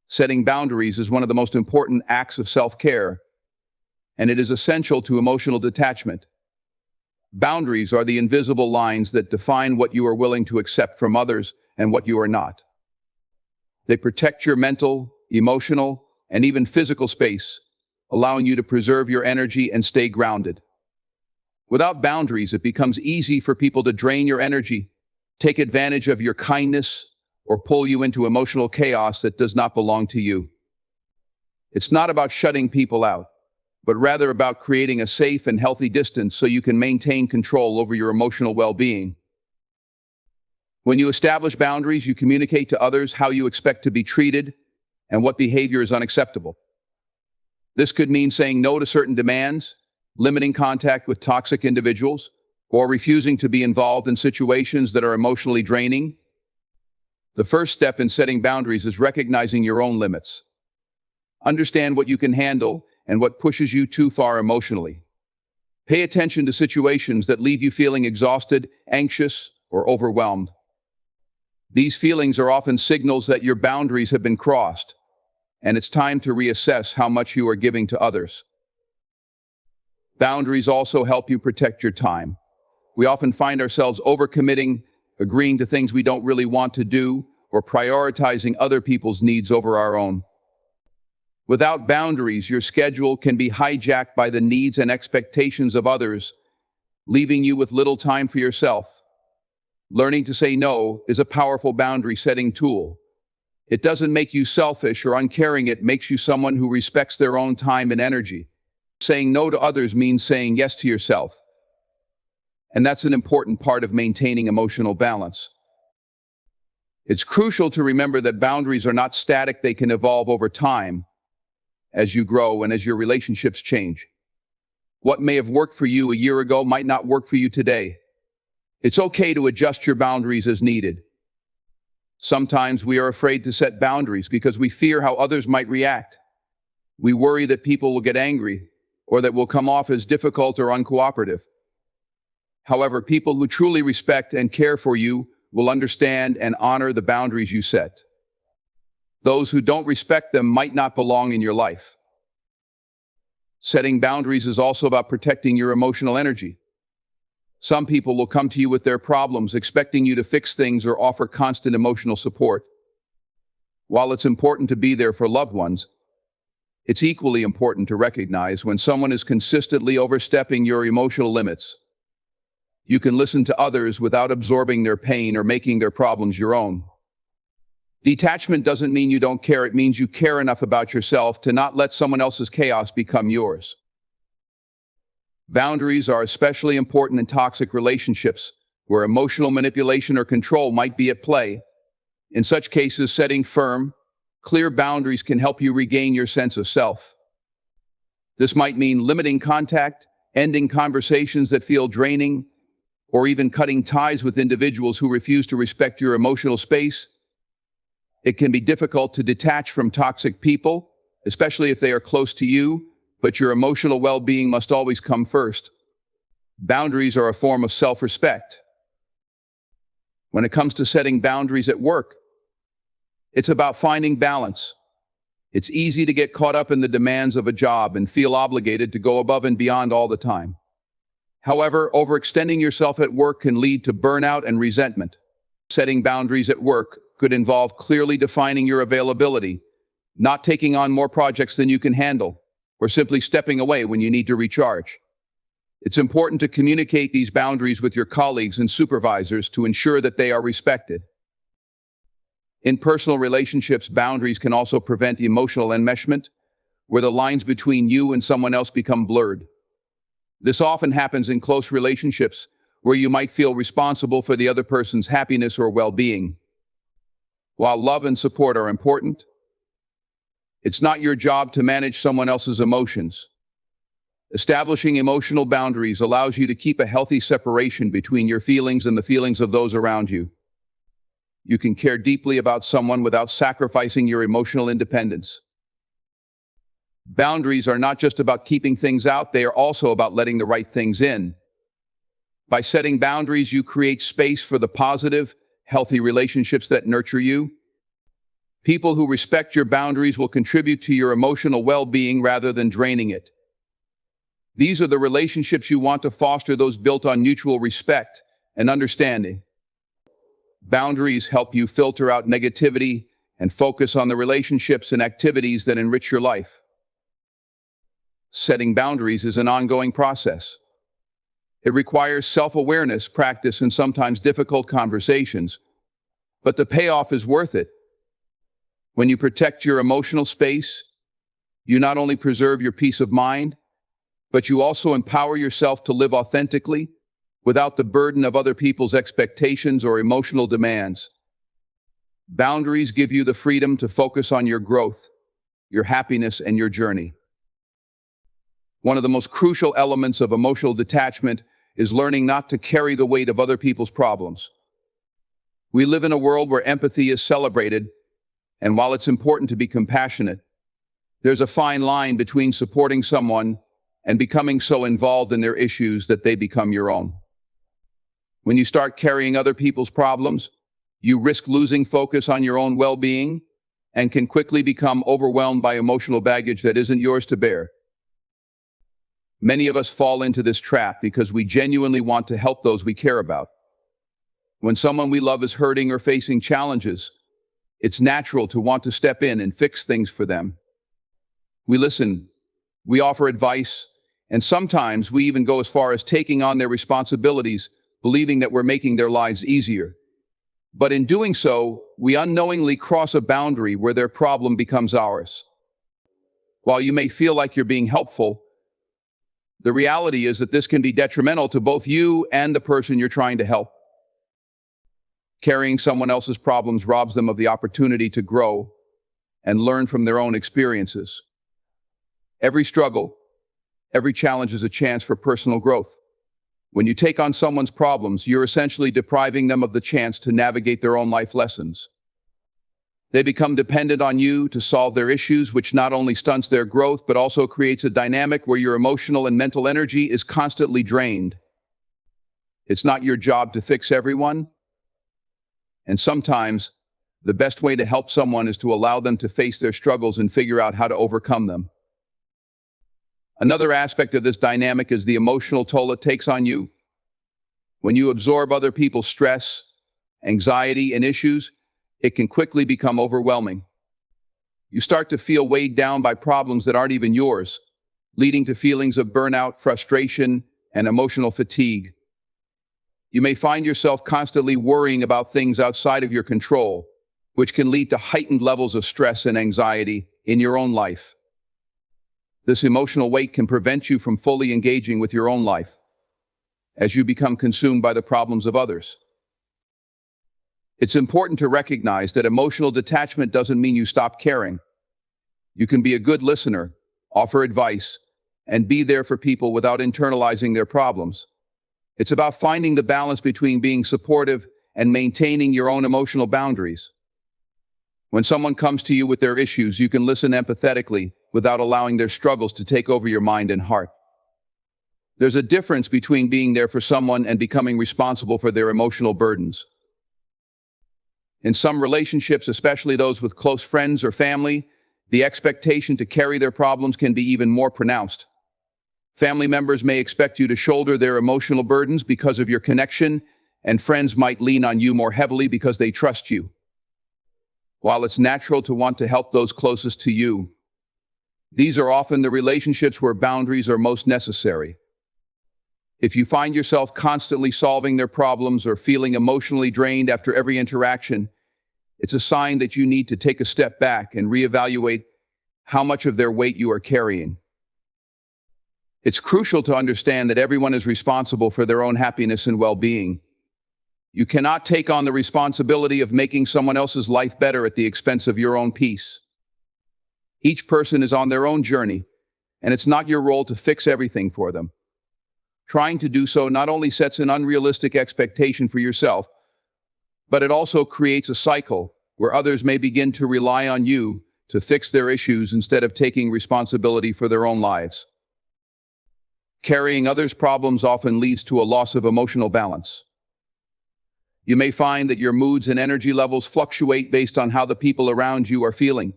Setting boundaries is one of the most important acts of self-care, and it is essential to emotional detachment. Boundaries are the invisible lines that define what you are willing to accept from others and what you are not. They protect your mental, emotional, and even physical space, allowing you to preserve your energy and stay grounded. Without boundaries, it becomes easy for people to drain your energy, take advantage of your kindness, or pull you into emotional chaos that does not belong to you. It's not about shutting people out, but rather about creating a safe and healthy distance so you can maintain control over your emotional well-being. When you establish boundaries, you communicate to others how you expect to be treated and what behavior is unacceptable. This could mean saying no to certain demands, limiting contact with toxic individuals, or refusing to be involved in situations that are emotionally draining. The first step in setting boundaries is recognizing your own limits. Understand what you can handle and what pushes you too far emotionally. Pay attention to situations that leave you feeling exhausted, anxious, or overwhelmed. These feelings are often signals that your boundaries have been crossed, and it's time to reassess how much you are giving to others. Boundaries also help you protect your time. We often find ourselves overcommitting, agreeing to things we don't really want to do, or prioritizing other people's needs over our own. Without boundaries, your schedule can be hijacked by the needs and expectations of others, leaving you with little time for yourself. Learning to say no is a powerful boundary-setting tool. It doesn't make you selfish or uncaring, it makes you someone who respects their own time and energy. Saying no to others means saying yes to yourself. And that's an important part of maintaining emotional balance. It's crucial to remember that boundaries are not static, they can evolve over time as you grow and as your relationships change. What may have worked for you a year ago might not work for you today. It's okay to adjust your boundaries as needed. Sometimes we are afraid to set boundaries because we fear how others might react. We worry that people will get angry or that we'll come off as difficult or uncooperative. However, people who truly respect and care for you will understand and honor the boundaries you set. Those who don't respect them might not belong in your life. Setting boundaries is also about protecting your emotional energy. Some people will come to you with their problems, expecting you to fix things or offer constant emotional support. While it's important to be there for loved ones, it's equally important to recognize when someone is consistently overstepping your emotional limits. You can listen to others without absorbing their pain or making their problems your own. Detachment doesn't mean you don't care, it means you care enough about yourself to not let someone else's chaos become yours. Boundaries are especially important in toxic relationships, where emotional manipulation or control might be at play. In such cases, setting firm, clear boundaries can help you regain your sense of self. This might mean limiting contact, ending conversations that feel draining, or even cutting ties with individuals who refuse to respect your emotional space. It can be difficult to detach from toxic people, especially if they are close to you, but your emotional well-being must always come first. Boundaries are a form of self-respect. When it comes to setting boundaries at work, it's about finding balance. It's easy to get caught up in the demands of a job and feel obligated to go above and beyond all the time. However, overextending yourself at work can lead to burnout and resentment. Setting boundaries at work could involve clearly defining your availability, not taking on more projects than you can handle, or simply stepping away when you need to recharge. It's important to communicate these boundaries with your colleagues and supervisors to ensure that they are respected. In personal relationships, boundaries can also prevent emotional enmeshment, where the lines between you and someone else become blurred. This often happens in close relationships, where you might feel responsible for the other person's happiness or well-being. While love and support are important, it's not your job to manage someone else's emotions. Establishing emotional boundaries allows you to keep a healthy separation between your feelings and the feelings of those around you. You can care deeply about someone without sacrificing your emotional independence. Boundaries are not just about keeping things out, they are also about letting the right things in. By setting boundaries, you create space for the positive, healthy relationships that nurture you. People who respect your boundaries will contribute to your emotional well-being rather than draining it. These are the relationships you want to foster, those built on mutual respect and understanding. Boundaries help you filter out negativity and focus on the relationships and activities that enrich your life. Setting boundaries is an ongoing process. It requires self-awareness, practice, and sometimes difficult conversations, but the payoff is worth it. When you protect your emotional space, you not only preserve your peace of mind, but you also empower yourself to live authentically without the burden of other people's expectations or emotional demands. Boundaries give you the freedom to focus on your growth, your happiness, and your journey. One of the most crucial elements of emotional detachment is learning not to carry the weight of other people's problems. We live in a world where empathy is celebrated, and while it's important to be compassionate, there's a fine line between supporting someone and becoming so involved in their issues that they become your own. When you start carrying other people's problems, you risk losing focus on your own well-being and can quickly become overwhelmed by emotional baggage that isn't yours to bear. Many of us fall into this trap because we genuinely want to help those we care about. When someone we love is hurting or facing challenges, it's natural to want to step in and fix things for them. We listen, we offer advice, and sometimes we even go as far as taking on their responsibilities, believing that we're making their lives easier. But in doing so, we unknowingly cross a boundary where their problem becomes ours. While you may feel like you're being helpful, the reality is that this can be detrimental to both you and the person you're trying to help. Carrying someone else's problems robs them of the opportunity to grow and learn from their own experiences. Every struggle, every challenge is a chance for personal growth. When you take on someone's problems, you're essentially depriving them of the chance to navigate their own life lessons. They become dependent on you to solve their issues, which not only stunts their growth, but also creates a dynamic where your emotional and mental energy is constantly drained. It's not your job to fix everyone, and sometimes the best way to help someone is to allow them to face their struggles and figure out how to overcome them. Another aspect of this dynamic is the emotional toll it takes on you. When you absorb other people's stress, anxiety, and issues, it can quickly become overwhelming. You start to feel weighed down by problems that aren't even yours, leading to feelings of burnout, frustration, and emotional fatigue. You may find yourself constantly worrying about things outside of your control, which can lead to heightened levels of stress and anxiety in your own life. This emotional weight can prevent you from fully engaging with your own life, as you become consumed by the problems of others. It's important to recognize that emotional detachment doesn't mean you stop caring. You can be a good listener, offer advice, and be there for people without internalizing their problems. It's about finding the balance between being supportive and maintaining your own emotional boundaries. When someone comes to you with their issues, you can listen empathetically without allowing their struggles to take over your mind and heart. There's a difference between being there for someone and becoming responsible for their emotional burdens. In some relationships, especially those with close friends or family, the expectation to carry their problems can be even more pronounced. Family members may expect you to shoulder their emotional burdens because of your connection, and friends might lean on you more heavily because they trust you. While it's natural to want to help those closest to you, these are often the relationships where boundaries are most necessary. If you find yourself constantly solving their problems or feeling emotionally drained after every interaction, it's a sign that you need to take a step back and reevaluate how much of their weight you are carrying. It's crucial to understand that everyone is responsible for their own happiness and well-being. You cannot take on the responsibility of making someone else's life better at the expense of your own peace. Each person is on their own journey, and it's not your role to fix everything for them. Trying to do so not only sets an unrealistic expectation for yourself, but it also creates a cycle where others may begin to rely on you to fix their issues instead of taking responsibility for their own lives. Carrying others' problems often leads to a loss of emotional balance. You may find that your moods and energy levels fluctuate based on how the people around you are feeling.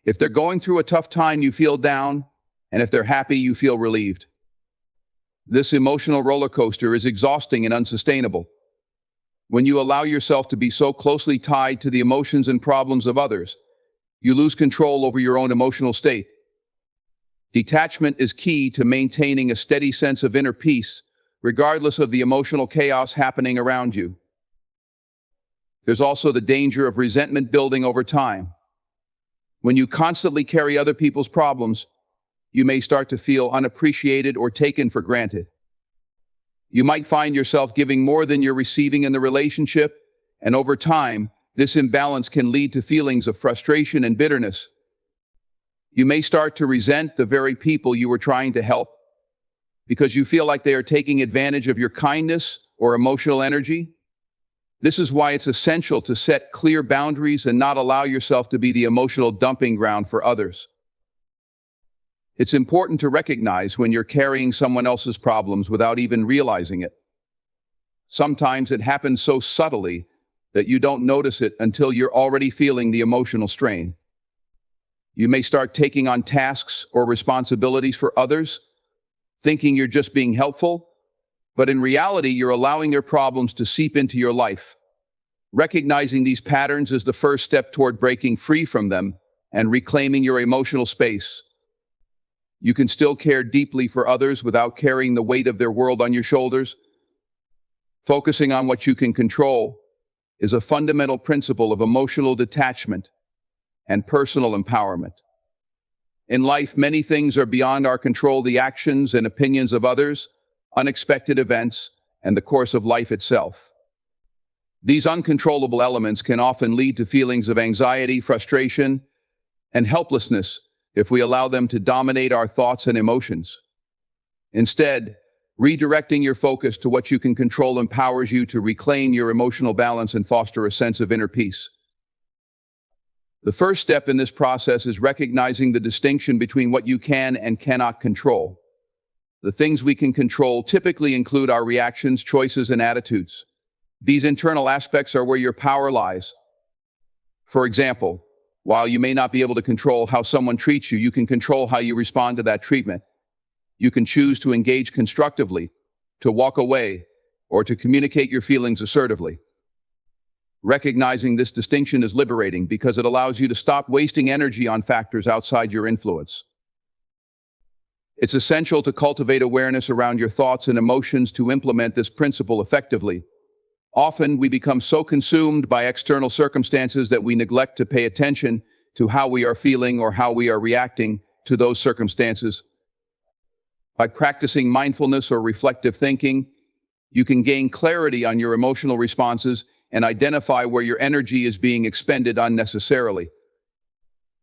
If they're going through a tough time, you feel down, and if they're happy, you feel relieved. This emotional roller coaster is exhausting and unsustainable. When you allow yourself to be so closely tied to the emotions and problems of others, you lose control over your own emotional state. Detachment is key to maintaining a steady sense of inner peace, regardless of the emotional chaos happening around you. There's also the danger of resentment building over time. When you constantly carry other people's problems, you may start to feel unappreciated or taken for granted. You might find yourself giving more than you're receiving in the relationship, and over time, this imbalance can lead to feelings of frustration and bitterness. You may start to resent the very people you were trying to help because you feel like they are taking advantage of your kindness or emotional energy. This is why it's essential to set clear boundaries and not allow yourself to be the emotional dumping ground for others. It's important to recognize when you're carrying someone else's problems without even realizing it. Sometimes it happens so subtly that you don't notice it until you're already feeling the emotional strain. You may start taking on tasks or responsibilities for others, thinking you're just being helpful, but in reality, you're allowing their problems to seep into your life. Recognizing these patterns is the first step toward breaking free from them and reclaiming your emotional space. You can still care deeply for others without carrying the weight of their world on your shoulders. Focusing on what you can control is a fundamental principle of emotional detachment and personal empowerment. In life, many things are beyond our control: the actions and opinions of others, unexpected events, and the course of life itself. These uncontrollable elements can often lead to feelings of anxiety, frustration, and helplessness if we allow them to dominate our thoughts and emotions. Instead, redirecting your focus to what you can control empowers you to reclaim your emotional balance and foster a sense of inner peace. The first step in this process is recognizing the distinction between what you can and cannot control. The things we can control typically include our reactions, choices, and attitudes. These internal aspects are where your power lies. For example, while you may not be able to control how someone treats you, you can control how you respond to that treatment. You can choose to engage constructively, to walk away, or to communicate your feelings assertively. Recognizing this distinction is liberating because it allows you to stop wasting energy on factors outside your influence. It's essential to cultivate awareness around your thoughts and emotions to implement this principle effectively. Often, we become so consumed by external circumstances that we neglect to pay attention to how we are feeling or how we are reacting to those circumstances. By practicing mindfulness or reflective thinking, you can gain clarity on your emotional responses and identify where your energy is being expended unnecessarily.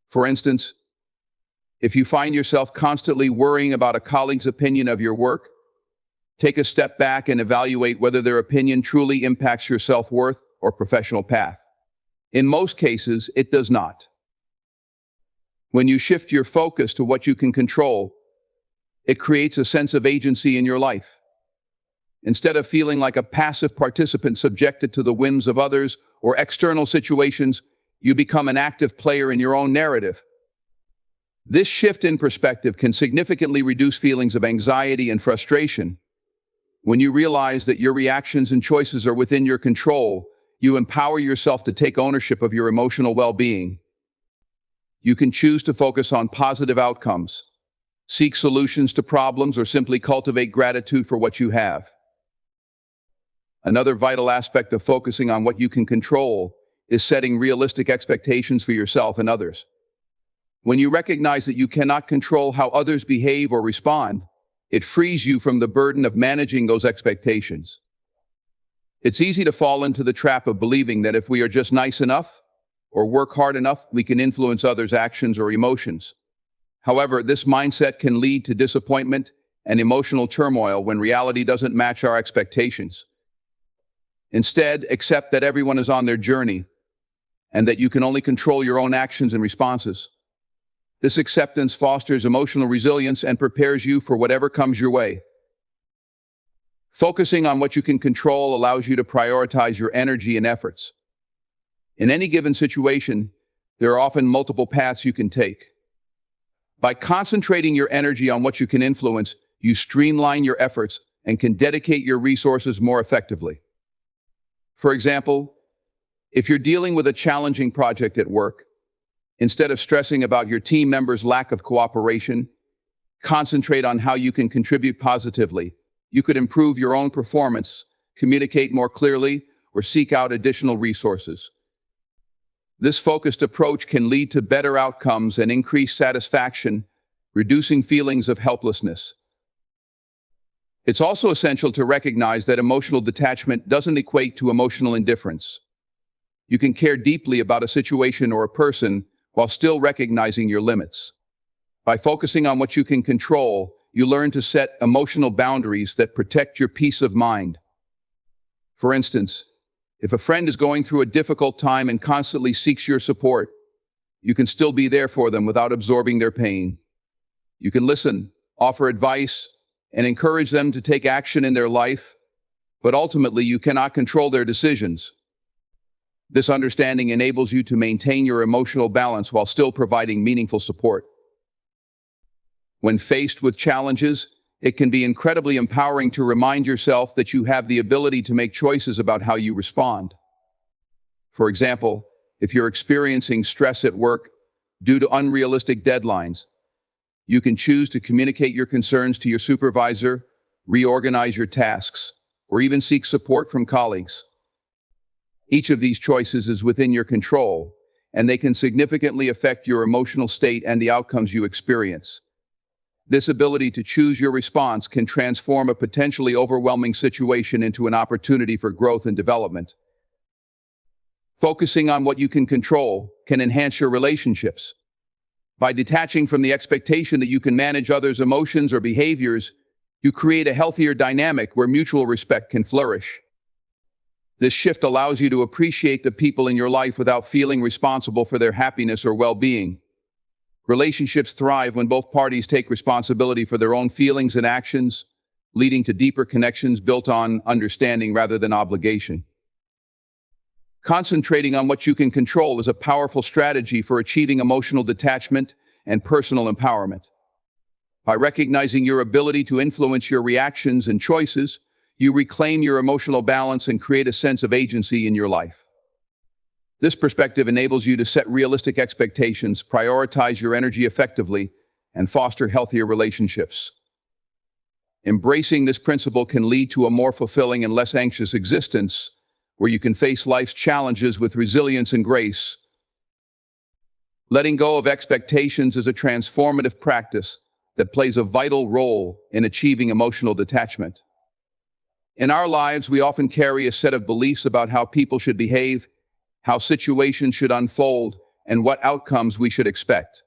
For instance, if you find yourself constantly worrying about a colleague's opinion of your work, take a step back and evaluate whether their opinion truly impacts your self-worth or professional path. In most cases, it does not. When you shift your focus to what you can control, it creates a sense of agency in your life. Instead of feeling like a passive participant subjected to the whims of others or external situations, you become an active player in your own narrative. This shift in perspective can significantly reduce feelings of anxiety and frustration. When you realize that your reactions and choices are within your control, you empower yourself to take ownership of your emotional well-being. You can choose to focus on positive outcomes, seek solutions to problems, or simply cultivate gratitude for what you have. Another vital aspect of focusing on what you can control is setting realistic expectations for yourself and others. When you recognize that you cannot control how others behave or respond, it frees you from the burden of managing those expectations. It's easy to fall into the trap of believing that if we are just nice enough or work hard enough, we can influence others' actions or emotions. However, this mindset can lead to disappointment and emotional turmoil when reality doesn't match our expectations. Instead, accept that everyone is on their journey and that you can only control your own actions and responses. This acceptance fosters emotional resilience and prepares you for whatever comes your way. Focusing on what you can control allows you to prioritize your energy and efforts. In any given situation, there are often multiple paths you can take. By concentrating your energy on what you can influence, you streamline your efforts and can dedicate your resources more effectively. For example, if you're dealing with a challenging project at work, instead of stressing about your team members' lack of cooperation, concentrate on how you can contribute positively. You could improve your own performance, communicate more clearly, or seek out additional resources. This focused approach can lead to better outcomes and increased satisfaction, reducing feelings of helplessness. It's also essential to recognize that emotional detachment doesn't equate to emotional indifference. You can care deeply about a situation or a person while still recognizing your limits. By focusing on what you can control, you learn to set emotional boundaries that protect your peace of mind. For instance, if a friend is going through a difficult time and constantly seeks your support, you can still be there for them without absorbing their pain. You can listen, offer advice, and encourage them to take action in their life, but ultimately you cannot control their decisions. This understanding enables you to maintain your emotional balance while still providing meaningful support. When faced with challenges, it can be incredibly empowering to remind yourself that you have the ability to make choices about how you respond. For example, if you're experiencing stress at work due to unrealistic deadlines, you can choose to communicate your concerns to your supervisor, reorganize your tasks, or even seek support from colleagues. Each of these choices is within your control, and they can significantly affect your emotional state and the outcomes you experience. This ability to choose your response can transform a potentially overwhelming situation into an opportunity for growth and development. Focusing on what you can control can enhance your relationships. By detaching from the expectation that you can manage others' emotions or behaviors, you create a healthier dynamic where mutual respect can flourish. This shift allows you to appreciate the people in your life without feeling responsible for their happiness or well-being. Relationships thrive when both parties take responsibility for their own feelings and actions, leading to deeper connections built on understanding rather than obligation. Concentrating on what you can control is a powerful strategy for achieving emotional detachment and personal empowerment. By recognizing your ability to influence your reactions and choices, you reclaim your emotional balance and create a sense of agency in your life. This perspective enables you to set realistic expectations, prioritize your energy effectively, and foster healthier relationships. Embracing this principle can lead to a more fulfilling and less anxious existence, where you can face life's challenges with resilience and grace. Letting go of expectations is a transformative practice that plays a vital role in achieving emotional detachment. In our lives, we often carry a set of beliefs about how people should behave, how situations should unfold, and what outcomes we should expect.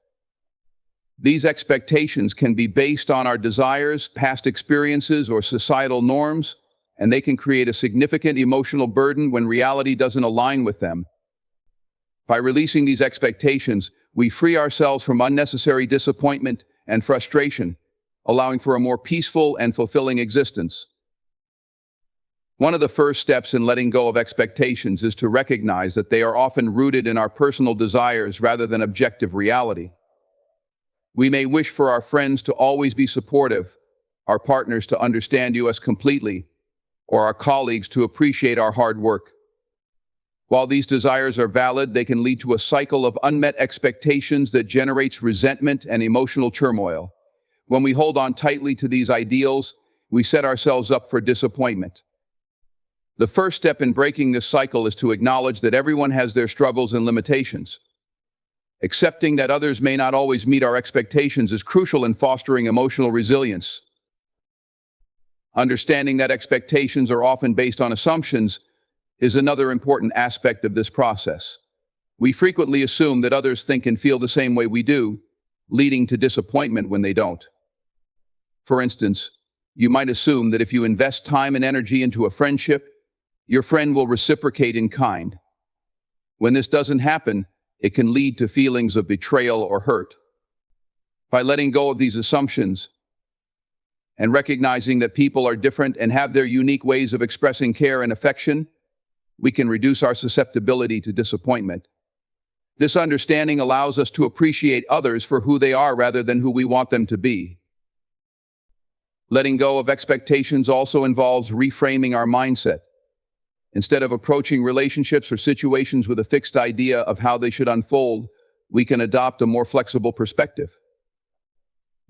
These expectations can be based on our desires, past experiences, or societal norms, and they can create a significant emotional burden when reality doesn't align with them. By releasing these expectations, we free ourselves from unnecessary disappointment and frustration, allowing for a more peaceful and fulfilling existence. One of the first steps in letting go of expectations is to recognize that they are often rooted in our personal desires rather than objective reality. We may wish for our friends to always be supportive, our partners to understand us completely, or our colleagues to appreciate our hard work. While these desires are valid, they can lead to a cycle of unmet expectations that generates resentment and emotional turmoil. When we hold on tightly to these ideals, we set ourselves up for disappointment. The first step in breaking this cycle is to acknowledge that everyone has their struggles and limitations. Accepting that others may not always meet our expectations is crucial in fostering emotional resilience. Understanding that expectations are often based on assumptions is another important aspect of this process. We frequently assume that others think and feel the same way we do, leading to disappointment when they don't. For instance, you might assume that if you invest time and energy into a friendship, your friend will reciprocate in kind. When this doesn't happen, it can lead to feelings of betrayal or hurt. By letting go of these assumptions and recognizing that people are different and have their unique ways of expressing care and affection, we can reduce our susceptibility to disappointment. This understanding allows us to appreciate others for who they are rather than who we want them to be. Letting go of expectations also involves reframing our mindset. Instead of approaching relationships or situations with a fixed idea of how they should unfold, we can adopt a more flexible perspective.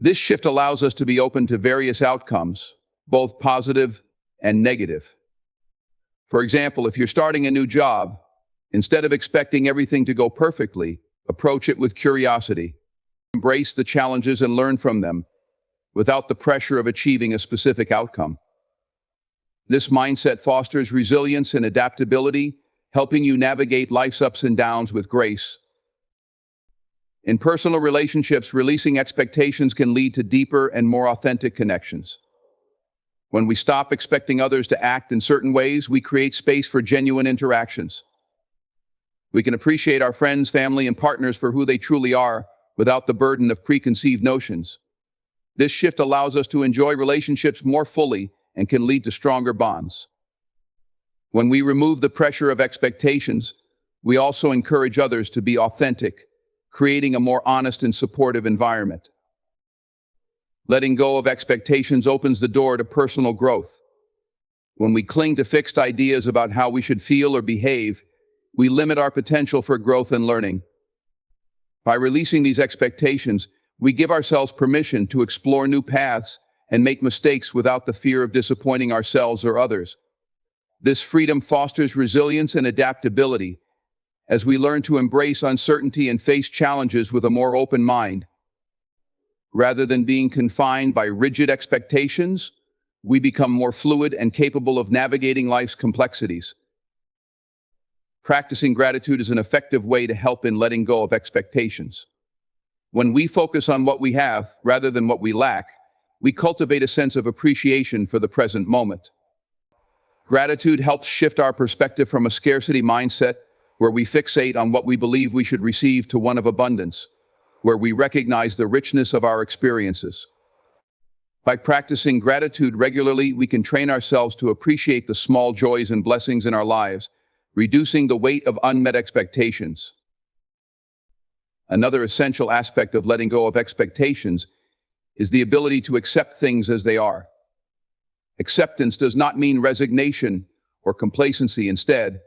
This shift allows us to be open to various outcomes, both positive and negative. For example, if you're starting a new job, instead of expecting everything to go perfectly, approach it with curiosity. Embrace the challenges and learn from them, without the pressure of achieving a specific outcome. This mindset fosters resilience and adaptability, helping you navigate life's ups and downs with grace. In personal relationships, releasing expectations can lead to deeper and more authentic connections. When we stop expecting others to act in certain ways, we create space for genuine interactions. We can appreciate our friends, family, and partners for who they truly are, without the burden of preconceived notions. This shift allows us to enjoy relationships more fully and can lead to stronger bonds. When we remove the pressure of expectations, we also encourage others to be authentic, creating a more honest and supportive environment. Letting go of expectations opens the door to personal growth. When we cling to fixed ideas about how we should feel or behave, we limit our potential for growth and learning. By releasing these expectations, we give ourselves permission to explore new paths and make mistakes without the fear of disappointing ourselves or others. This freedom fosters resilience and adaptability as we learn to embrace uncertainty and face challenges with a more open mind. Rather than being confined by rigid expectations, we become more fluid and capable of navigating life's complexities. Practicing gratitude is an effective way to help in letting go of expectations. When we focus on what we have rather than what we lack, we cultivate a sense of appreciation for the present moment. Gratitude helps shift our perspective from a scarcity mindset, where we fixate on what we believe we should receive, to one of abundance, where we recognize the richness of our experiences. By practicing gratitude regularly, we can train ourselves to appreciate the small joys and blessings in our lives, reducing the weight of unmet expectations. Another essential aspect of letting go of expectations is the ability to accept things as they are. Acceptance does not mean resignation or complacency. Instead,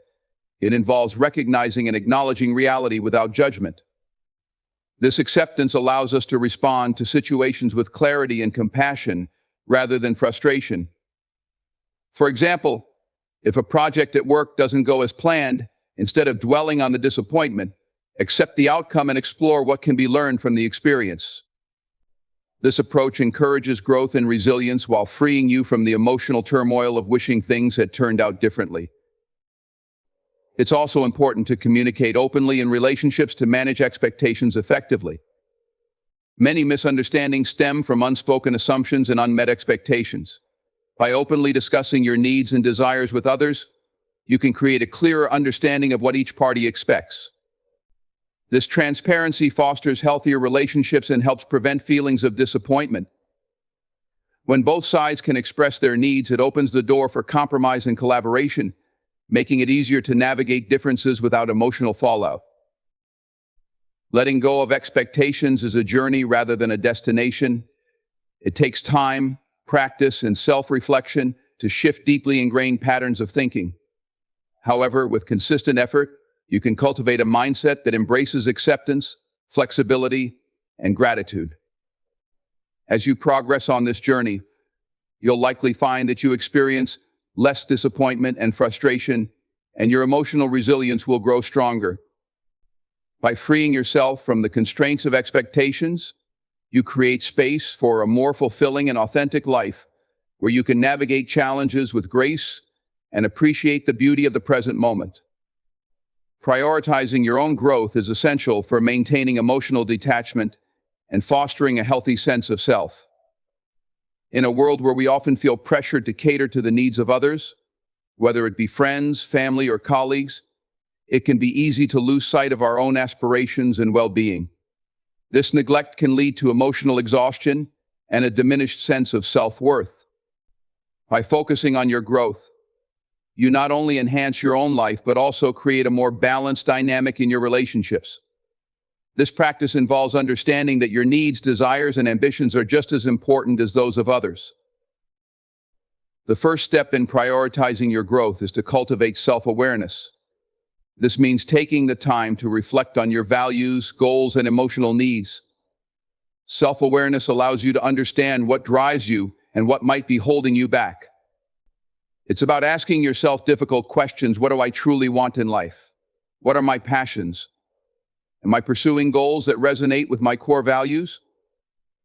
it involves recognizing and acknowledging reality without judgment. This acceptance allows us to respond to situations with clarity and compassion rather than frustration. For example, if a project at work doesn't go as planned, instead of dwelling on the disappointment, accept the outcome and explore what can be learned from the experience. This approach encourages growth and resilience while freeing you from the emotional turmoil of wishing things had turned out differently. It's also important to communicate openly in relationships to manage expectations effectively. Many misunderstandings stem from unspoken assumptions and unmet expectations. By openly discussing your needs and desires with others, you can create a clearer understanding of what each party expects. This transparency fosters healthier relationships and helps prevent feelings of disappointment. When both sides can express their needs, it opens the door for compromise and collaboration, making it easier to navigate differences without emotional fallout. Letting go of expectations is a journey rather than a destination. It takes time, practice, and self-reflection to shift deeply ingrained patterns of thinking. However, with consistent effort, you can cultivate a mindset that embraces acceptance, flexibility, and gratitude. As you progress on this journey, you'll likely find that you experience less disappointment and frustration, and your emotional resilience will grow stronger. By freeing yourself from the constraints of expectations, you create space for a more fulfilling and authentic life, where you can navigate challenges with grace and appreciate the beauty of the present moment. Prioritizing your own growth is essential for maintaining emotional detachment and fostering a healthy sense of self. In a world where we often feel pressured to cater to the needs of others, whether it be friends, family, or colleagues, it can be easy to lose sight of our own aspirations and well-being. This neglect can lead to emotional exhaustion and a diminished sense of self-worth. By focusing on your growth, you not only enhance your own life, but also create a more balanced dynamic in your relationships. This practice involves understanding that your needs, desires, and ambitions are just as important as those of others. The first step in prioritizing your growth is to cultivate self-awareness. This means taking the time to reflect on your values, goals, and emotional needs. Self-awareness allows you to understand what drives you and what might be holding you back. It's about asking yourself difficult questions. What do I truly want in life? What are my passions? Am I pursuing goals that resonate with my core values?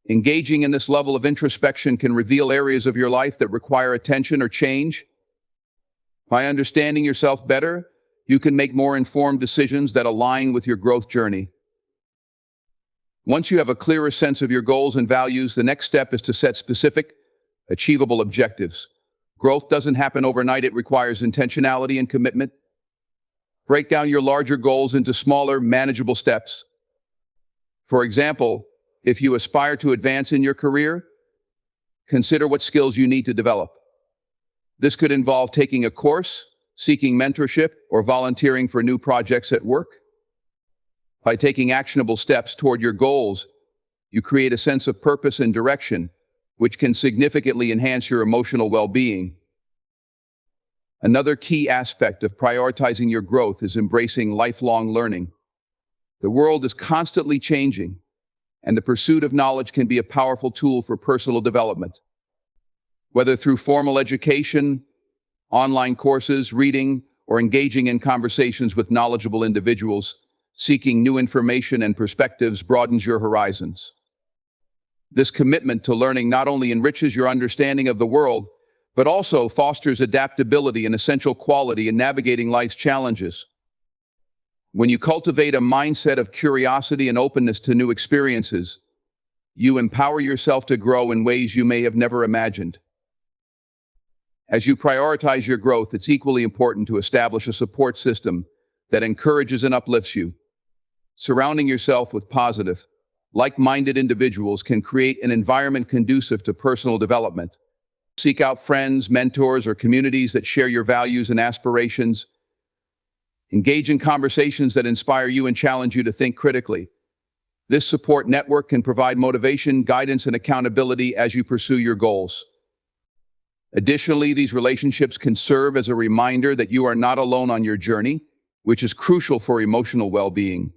Engaging in this level of introspection can reveal areas of your life that require attention or change. By understanding yourself better, you can make more informed decisions that align with your growth journey. Once you have a clearer sense of your goals and values, the next step is to set specific, achievable objectives. Growth doesn't happen overnight. It requires intentionality and commitment. Break down your larger goals into smaller, manageable steps. For example, if you aspire to advance in your career, consider what skills you need to develop. This could involve taking a course, seeking mentorship, or volunteering for new projects at work. By taking actionable steps toward your goals, you create a sense of purpose and direction, which can significantly enhance your emotional well-being. Another key aspect of prioritizing your growth is embracing lifelong learning. The world is constantly changing, and the pursuit of knowledge can be a powerful tool for personal development. Whether through formal education, online courses, reading, or engaging in conversations with knowledgeable individuals, seeking new information and perspectives broadens your horizons. This commitment to learning not only enriches your understanding of the world, but also fosters adaptability, an essential quality in navigating life's challenges. When you cultivate a mindset of curiosity and openness to new experiences, you empower yourself to grow in ways you may have never imagined. As you prioritize your growth, it's equally important to establish a support system that encourages and uplifts you. Surrounding yourself with positive, like-minded individuals can create an environment conducive to personal development. Seek out friends, mentors, or communities that share your values and aspirations. Engage in conversations that inspire you and challenge you to think critically. This support network can provide motivation, guidance, and accountability as you pursue your goals. Additionally, these relationships can serve as a reminder that you are not alone on your journey, which is crucial for emotional well-being.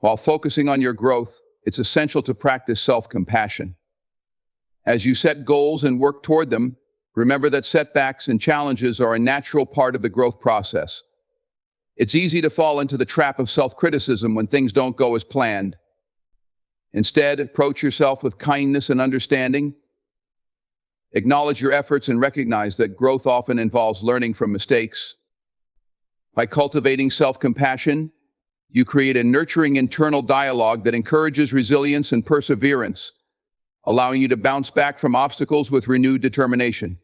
While focusing on your growth, it's essential to practice self-compassion. As you set goals and work toward them, remember that setbacks and challenges are a natural part of the growth process. It's easy to fall into the trap of self-criticism when things don't go as planned. Instead, approach yourself with kindness and understanding. Acknowledge your efforts and recognize that growth often involves learning from mistakes. By cultivating self-compassion, you create a nurturing internal dialogue that encourages resilience and perseverance, allowing you to bounce back from obstacles with renewed determination.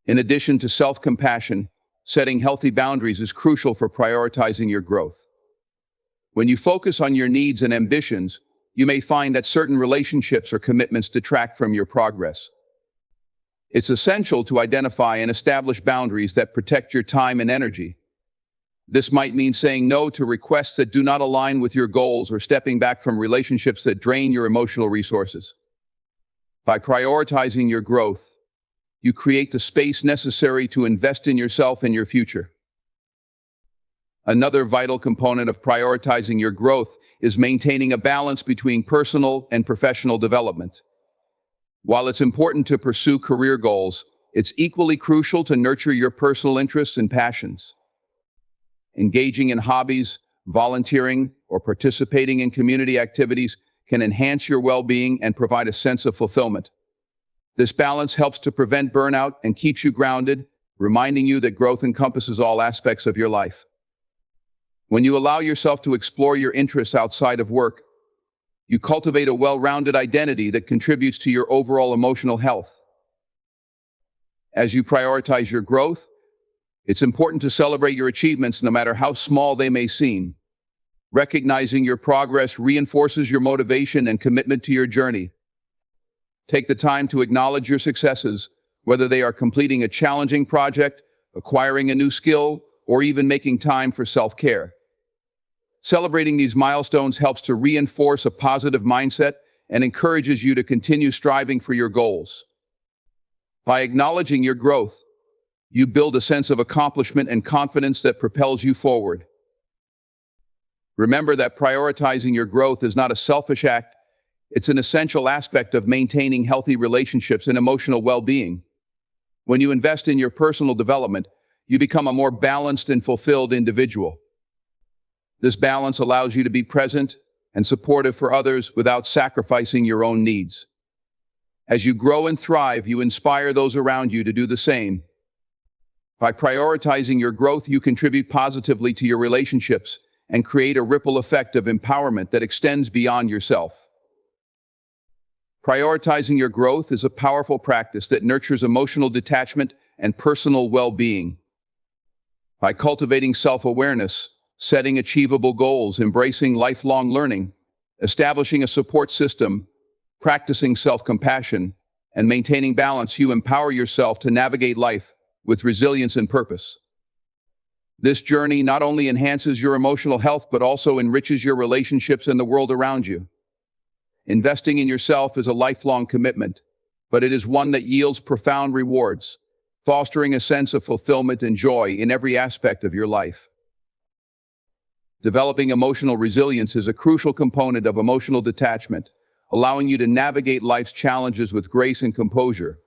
In addition to self-compassion, setting healthy boundaries is crucial for prioritizing your growth. When you focus on your needs and ambitions, you may find that certain relationships or commitments detract from your progress. It's essential to identify and establish boundaries that protect your time and energy. This might mean saying no to requests that do not align with your goals or stepping back from relationships that drain your emotional resources. By prioritizing your growth, you create the space necessary to invest in yourself and your future. Another vital component of prioritizing your growth is maintaining a balance between personal and professional development. While it's important to pursue career goals, it's equally crucial to nurture your personal interests and passions. Engaging in hobbies, volunteering, or participating in community activities can enhance your well-being and provide a sense of fulfillment. This balance helps to prevent burnout and keeps you grounded, reminding you that growth encompasses all aspects of your life. When you allow yourself to explore your interests outside of work, you cultivate a well-rounded identity that contributes to your overall emotional health. As you prioritize your growth, it's important to celebrate your achievements no matter how small they may seem. Recognizing your progress reinforces your motivation and commitment to your journey. Take the time to acknowledge your successes, whether they are completing a challenging project, acquiring a new skill, or even making time for self-care. Celebrating these milestones helps to reinforce a positive mindset and encourages you to continue striving for your goals. By acknowledging your growth, you build a sense of accomplishment and confidence that propels you forward. Remember that prioritizing your growth is not a selfish act, it's an essential aspect of maintaining healthy relationships and emotional well-being. When you invest in your personal development, you become a more balanced and fulfilled individual. This balance allows you to be present and supportive for others without sacrificing your own needs. As you grow and thrive, you inspire those around you to do the same. By prioritizing your growth, you contribute positively to your relationships and create a ripple effect of empowerment that extends beyond yourself. Prioritizing your growth is a powerful practice that nurtures emotional detachment and personal well-being. By cultivating self-awareness, setting achievable goals, embracing lifelong learning, establishing a support system, practicing self-compassion, and maintaining balance, you empower yourself to navigate life with resilience and purpose. This journey not only enhances your emotional health, but also enriches your relationships and the world around you. Investing in yourself is a lifelong commitment, but it is one that yields profound rewards, fostering a sense of fulfillment and joy in every aspect of your life. Developing emotional resilience is a crucial component of emotional detachment, allowing you to navigate life's challenges with grace and composure.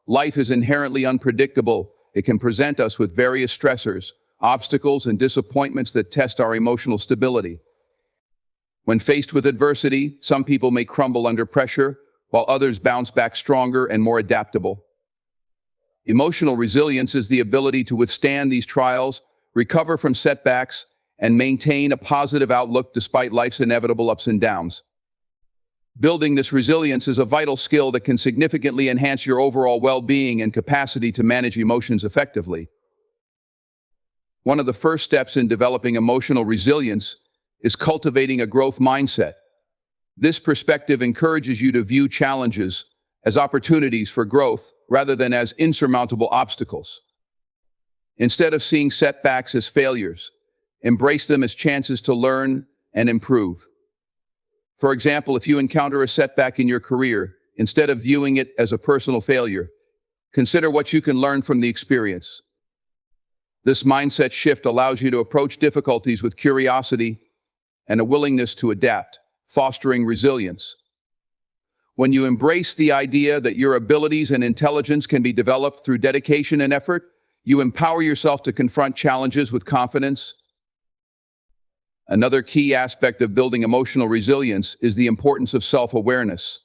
Life is inherently unpredictable. It can present us with various stressors, obstacles, and disappointments that test our emotional stability. When faced with adversity, some people may crumble under pressure, while others bounce back stronger and more adaptable. Emotional resilience is the ability to withstand these trials, recover from setbacks, and maintain a positive outlook despite life's inevitable ups and downs. Building this resilience is a vital skill that can significantly enhance your overall well-being and capacity to manage emotions effectively. One of the first steps in developing emotional resilience is cultivating a growth mindset. This perspective encourages you to view challenges as opportunities for growth rather than as insurmountable obstacles. Instead of seeing setbacks as failures, embrace them as chances to learn and improve. For example, if you encounter a setback in your career, instead of viewing it as a personal failure, consider what you can learn from the experience. This mindset shift allows you to approach difficulties with curiosity and a willingness to adapt, fostering resilience. When you embrace the idea that your abilities and intelligence can be developed through dedication and effort, you empower yourself to confront challenges with confidence. Another key aspect of building emotional resilience is the importance of self-awareness.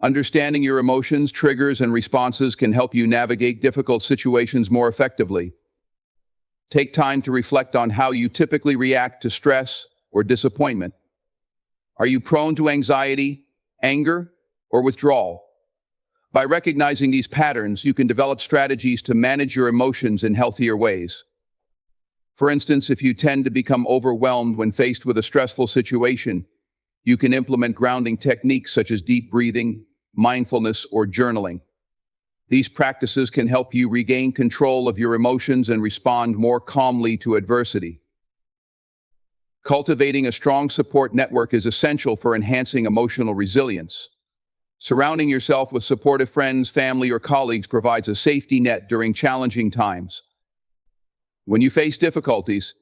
Understanding your emotions, triggers, and responses can help you navigate difficult situations more effectively. Take time to reflect on how you typically react to stress or disappointment. Are you prone to anxiety, anger, or withdrawal? By recognizing these patterns, you can develop strategies to manage your emotions in healthier ways. For instance, if you tend to become overwhelmed when faced with a stressful situation, you can implement grounding techniques such as deep breathing, mindfulness, or journaling. These practices can help you regain control of your emotions and respond more calmly to adversity. Cultivating a strong support network is essential for enhancing emotional resilience. Surrounding yourself with supportive friends, family, or colleagues provides a safety net during challenging times. When you face difficulties,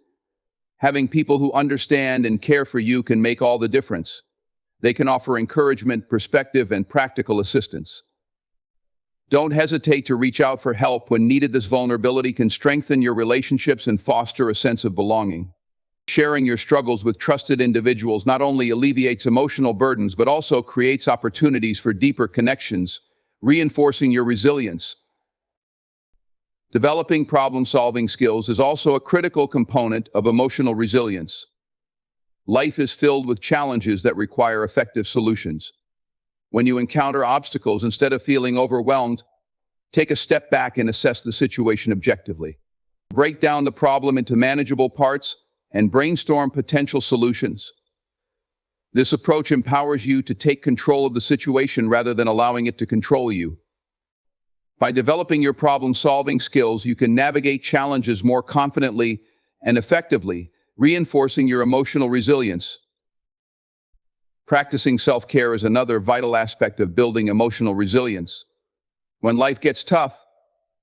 having people who understand and care for you can make all the difference. They can offer encouragement, perspective, and practical assistance. Don't hesitate to reach out for help when needed. This vulnerability can strengthen your relationships and foster a sense of belonging. Sharing your struggles with trusted individuals not only alleviates emotional burdens, but also creates opportunities for deeper connections, reinforcing your resilience. Developing problem-solving skills is also a critical component of emotional resilience. Life is filled with challenges that require effective solutions. When you encounter obstacles, instead of feeling overwhelmed, take a step back and assess the situation objectively. Break down the problem into manageable parts and brainstorm potential solutions. This approach empowers you to take control of the situation rather than allowing it to control you. By developing your problem-solving skills, you can navigate challenges more confidently and effectively, reinforcing your emotional resilience. Practicing self-care is another vital aspect of building emotional resilience. When life gets tough,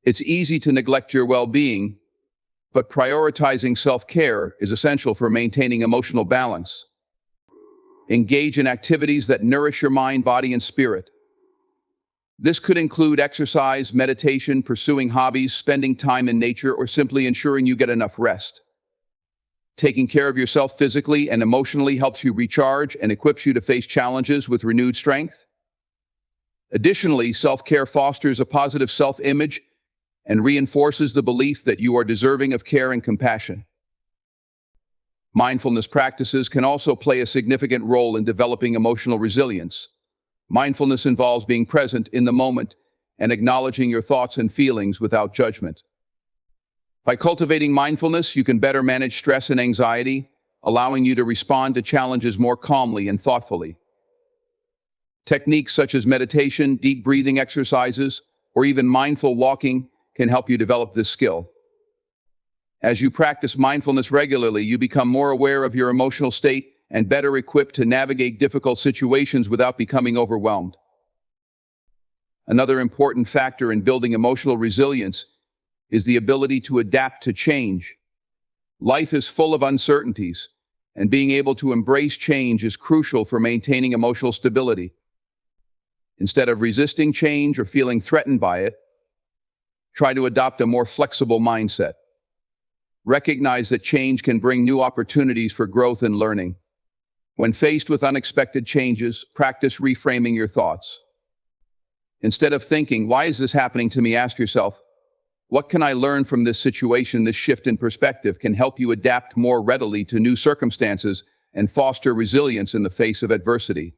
it's easy to neglect your well-being, but prioritizing self-care is essential for maintaining emotional balance. Engage in activities that nourish your mind, body, and spirit. This could include exercise, meditation, pursuing hobbies, spending time in nature, or simply ensuring you get enough rest. Taking care of yourself physically and emotionally helps you recharge and equips you to face challenges with renewed strength. Additionally, self-care fosters a positive self-image and reinforces the belief that you are deserving of care and compassion. Mindfulness practices can also play a significant role in developing emotional resilience. Mindfulness involves being present in the moment and acknowledging your thoughts and feelings without judgment. By cultivating mindfulness, you can better manage stress and anxiety, allowing you to respond to challenges more calmly and thoughtfully. Techniques such as meditation, deep breathing exercises, or even mindful walking can help you develop this skill. As you practice mindfulness regularly, you become more aware of your emotional state and better equipped to navigate difficult situations without becoming overwhelmed. Another important factor in building emotional resilience is the ability to adapt to change. Life is full of uncertainties, and being able to embrace change is crucial for maintaining emotional stability. Instead of resisting change or feeling threatened by it, try to adopt a more flexible mindset. Recognize that change can bring new opportunities for growth and learning. When faced with unexpected changes, practice reframing your thoughts. Instead of thinking, "Why is this happening to me?" ask yourself, "What can I learn from this situation?" This shift in perspective can help you adapt more readily to new circumstances and foster resilience in the face of adversity.